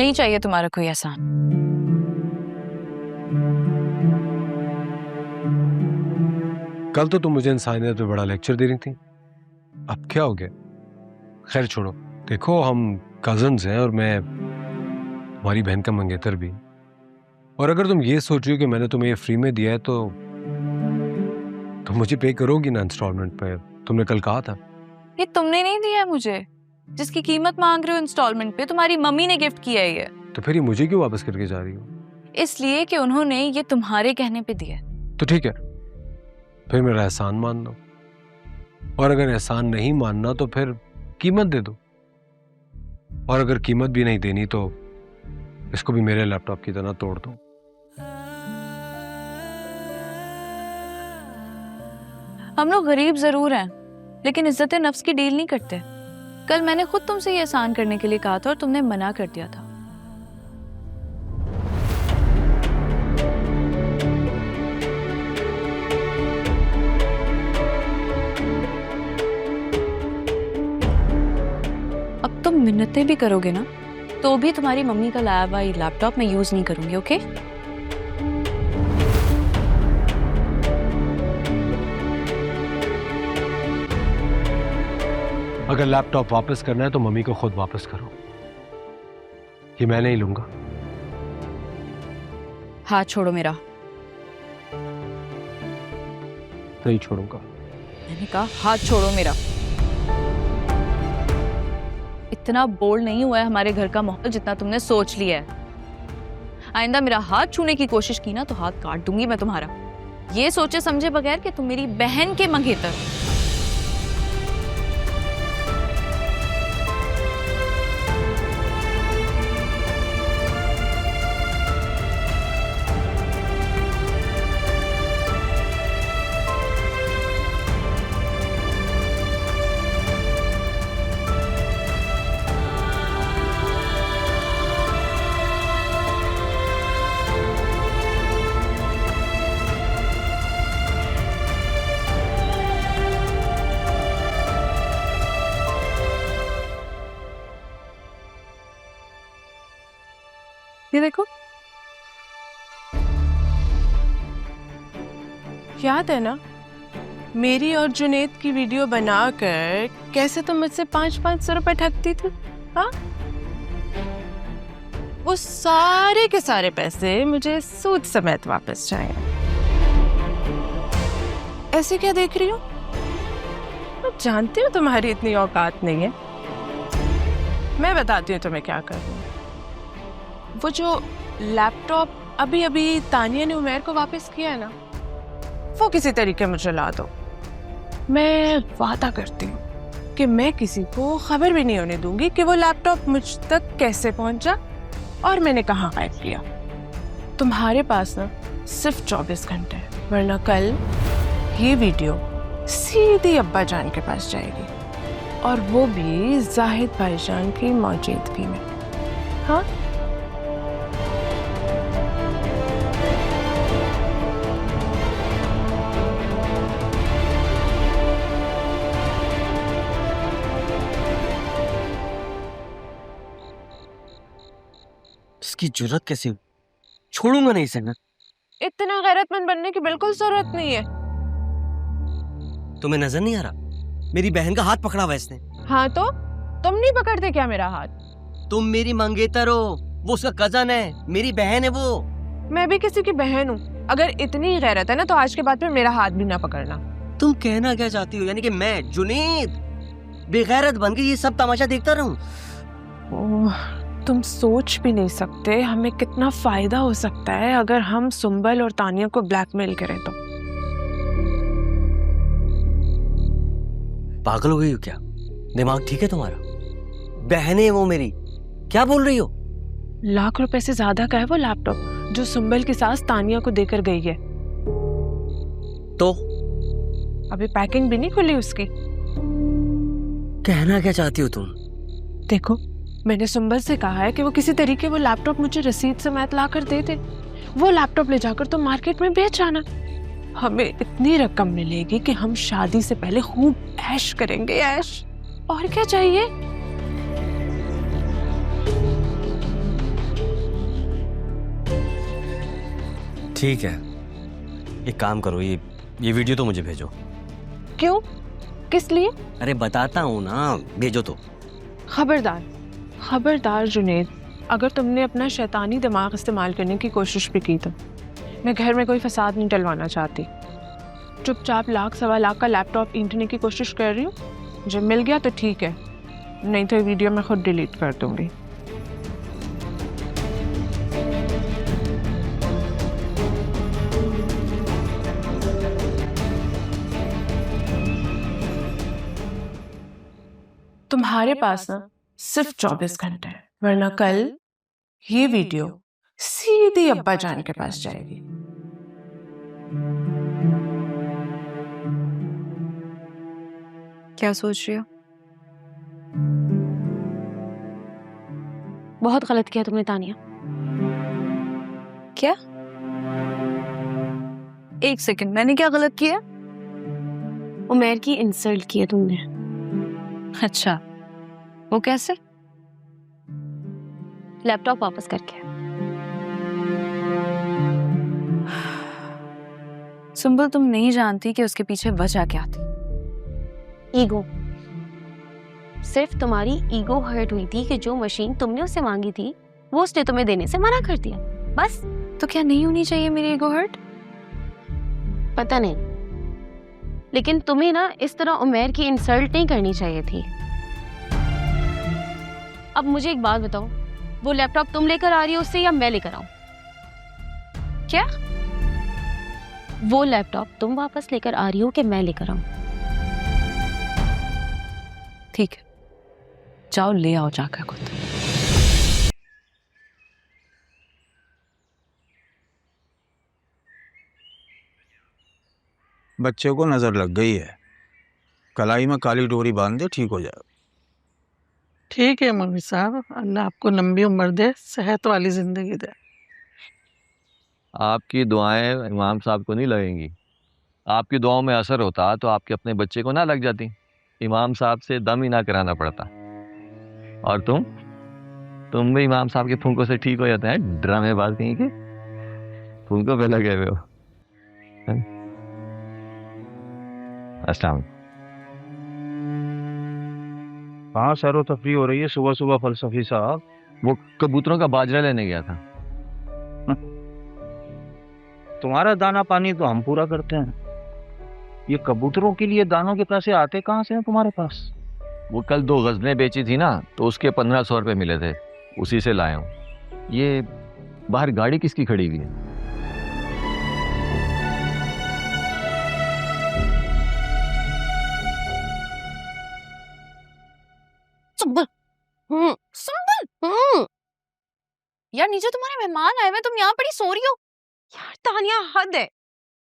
नहीं चाहिए तुम्हारा कोई एहसान। कल तो तुम मुझे इंसानियत पे बड़ा लेक्चर दे रही थी, अब क्या हो गया? खैर छोड़ो, देखो हम कजन्स हैं और मैं हमारी बहन का मंगेतर भी। और अगर तुम ये सोच रही हो कि मैंने तुम्हें ये फ्री में दिया है तो मुझे पे करोगी ना इंस्टॉलमेंट पे? तुमने कल कहा था। ये तुमने नहीं दिया मुझे, जिसकी कीमत मांग रहे हो इंस्टॉलमेंट पे तुम्हारी मम्मी ने गिफ्ट किया है ये। तो फिर ये मुझे क्यों वापस करके जा रही हो? इसलिए कि उन्होंने ये तुम्हारे कहने पे दिया। तो ठीक है, फिर मेरा एहसान मान लो, और अगर एहसान नहीं मानना तो फिर कीमत दे दो, और अगर कीमत भी नहीं देनी तो इसको भी मेरे लैपटॉप की तरह तोड़ दो। हम लोग गरीब जरूर हैं, लेकिन इज्जत नफ्स की डील नहीं करते। कल मैंने खुद तुमसे ये एहसान करने के लिए कहा था और तुमने मना कर दिया था। अब तुम मिन्नतें भी करोगे ना तो भी तुम्हारी मम्मी का लाया हुआ ये लैपटॉप मैं यूज नहीं करूंगी, ओके? अगर लैपटॉप वापस करना है तो मम्मी को खुद वापस करो, ये मैं नहीं लूंगा। हाथ छोड़ो मेरा। नहीं छोड़ूंगा। मैंने कहा हाथ छोड़ो मेरा। इतना बोल्ड नहीं हुआ है हमारे घर का माहौल जितना तुमने सोच लिया है। आइंदा मेरा हाथ छूने की कोशिश की ना तो हाथ काट दूंगी मैं तुम्हारा, ये सोचे समझे बगैर कि तुम मेरी बहन के मंगेतर। ये देखो, याद है ना मेरी और जुनेद की वीडियो बनाकर कैसे तुम मुझसे 500-500 रुपए ठगती थी? हाँ, वो सारे के सारे पैसे मुझे सूद समेत वापस चाहिए। ऐसे क्या देख रही हो? मैं जानती हूँ तुम्हारी इतनी औकात नहीं है। मैं बताती हूँ तुम्हें क्या करना है। वो जो लैपटॉप अभी अभी तानिया ने उमैर को वापस किया है ना, वो किसी तरीके मुझे ला दो। मैं वादा करती हूँ कि मैं किसी को खबर भी नहीं होने दूंगी कि वो लैपटॉप मुझ तक कैसे पहुंचा और मैंने कहाँ गायब किया। तुम्हारे पास ना सिर्फ 24 घंटे है, वरना कल ये वीडियो सीधी अब्बा जान के पास जाएगी, और वो भी जाहिद भाईजान की मौजूदगी में। हाँ, इसकी जुर्रत कैसे हुई? छोड़ूंगा नहीं इसे ना। इतना गैरतमंद बनने की बिल्कुल जरूरत नहीं है। तुम्हें नजर नहीं आ रहा मेरी बहन का हाथ पकड़ा हुआ इसने? हाँ तो तुम नहीं पकड़ते क्या मेरा हाथ? तुम मेरी मंगेतर हो, वो उसका कजन है, मेरी बहन है वो। मैं भी किसी की बहन हूँ। अगर इतनी गैरत है ना तो आज के बाद फिर मेरा हाथ भी ना पकड़ना। तुम कहना क्या चाहती हो? यानी कि मैं जुनेद बेगैरत बन के ये सब तमाशा देखता रहूं? तुम सोच भी नहीं सकते हमें कितना फायदा हो सकता है अगर हम सुंबल और तानिया को ब्लैकमेल करें तो। पागल हो गई हो क्या? दिमाग ठीक है तुम्हारा? बहन है वो मेरी, क्या बोल रही हो? लाख रुपए से ज्यादा का है वो लैपटॉप जो सुंबल की सास तानिया को देकर गई है। तो अभी पैकिंग भी नहीं खुली उसकी। कहना क्या चाहती हो तुम? देखो, मैंने सुंबल से कहा है कि वो किसी तरीके वो लैपटॉप मुझे रसीद समेत ला कर दे दे। वो लैपटॉप ले जाकर तो मार्केट में बेच आना। हमें इतनी रकम मिलेगी कि हम शादी से पहले खूब ऐश करेंगे, ऐश। और क्या चाहिए? ठीक है, एक काम करो, ये वीडियो तो मुझे भेजो। क्यों? किस लिए? अरे बताता हूँ ना, भेजो तो। खबरदार, खबरदार जुनेद, अगर तुमने अपना शैतानी दिमाग इस्तेमाल करने की कोशिश भी की तो मैं घर में कोई फसाद नहीं डलवाना चाहती। चुपचाप लाख सवा लाख का लैपटॉप ईंटने की कोशिश कर रही हूँ। जब मिल गया तो ठीक है, नहीं तो ये वीडियो मैं खुद डिलीट कर दूंगी। तुम्हारे पास ना सिर्फ 24 घंटे है, वरना कल ये वीडियो सीधी अब्बा जान के पास जाएगी। क्या सोच रही हो? बहुत गलत किया तुमने तानिया। क्या? एक सेकंड, मैंने क्या गलत किया? उमैर की इंसल्ट की है तुमने। अच्छा, वो कैसे? लैपटॉप वापस करके। सुंबल, तुम नहीं जानती कि उसके पीछे वजह क्या थी। ईगो। सिर्फ तुम्हारी ईगो हर्ट हुई थी कि जो मशीन तुमने उससे मांगी थी वो उसने तुम्हें देने से मना कर दिया, बस। तो क्या नहीं होनी चाहिए मेरी ईगो हर्ट? पता नहीं, लेकिन तुम्हें ना इस तरह उमैर की इंसल्ट नहीं करनी चाहिए थी। अब मुझे एक बात बताओ, वो लैपटॉप तुम लेकर आ रही हो उससे या मैं लेकर आऊं? क्या? वो लैपटॉप तुम वापस लेकर आ रही हो कि मैं लेकर आऊं? ठीक है, जाओ ले आओ जाकर खुद। बच्चे को नजर लग गई है, कलाई में काली डोरी बांध दे, ठीक हो जाएगा। ठीक है मौलवी साहब, अल्लाह आपको लंबी उम्र दे, सेहत वाली जिंदगी दे। आपकी दुआएं इमाम साहब को नहीं लगेंगी। आपकी दुआओं में असर होता तो आपके अपने बच्चे को ना लग जाती, इमाम साहब से दम ही ना कराना पड़ता। और तुम भी इमाम साहब के फूंकों से ठीक हो जाते हैं, ड्रामेबाज कहीं के, फूंकों पे लगे हुए हो। अस्सलाम वालेकुम। कहाँ सैरो तफरी हो रही है सुबह सुबह फलसफी साहब? वो कबूतरों का बाजरा लेने गया था। तुम्हारा दाना पानी तो हम पूरा करते हैं, ये कबूतरों के लिए दानों के पैसे आते कहाँ से हैं तुम्हारे पास? वो कल 2 गज़लें बेची थी ना, तो उसके 1500 रुपये मिले थे, उसी से लाया हूँ। ये बाहर गाड़ी किसकी खड़ी हुई है? सुंबल, सुंबल, यार नीचे तुम्हारे मेहमान आए हुए, तुम यहाँ पड़ी सो रही हो। यार तानिया, हद है।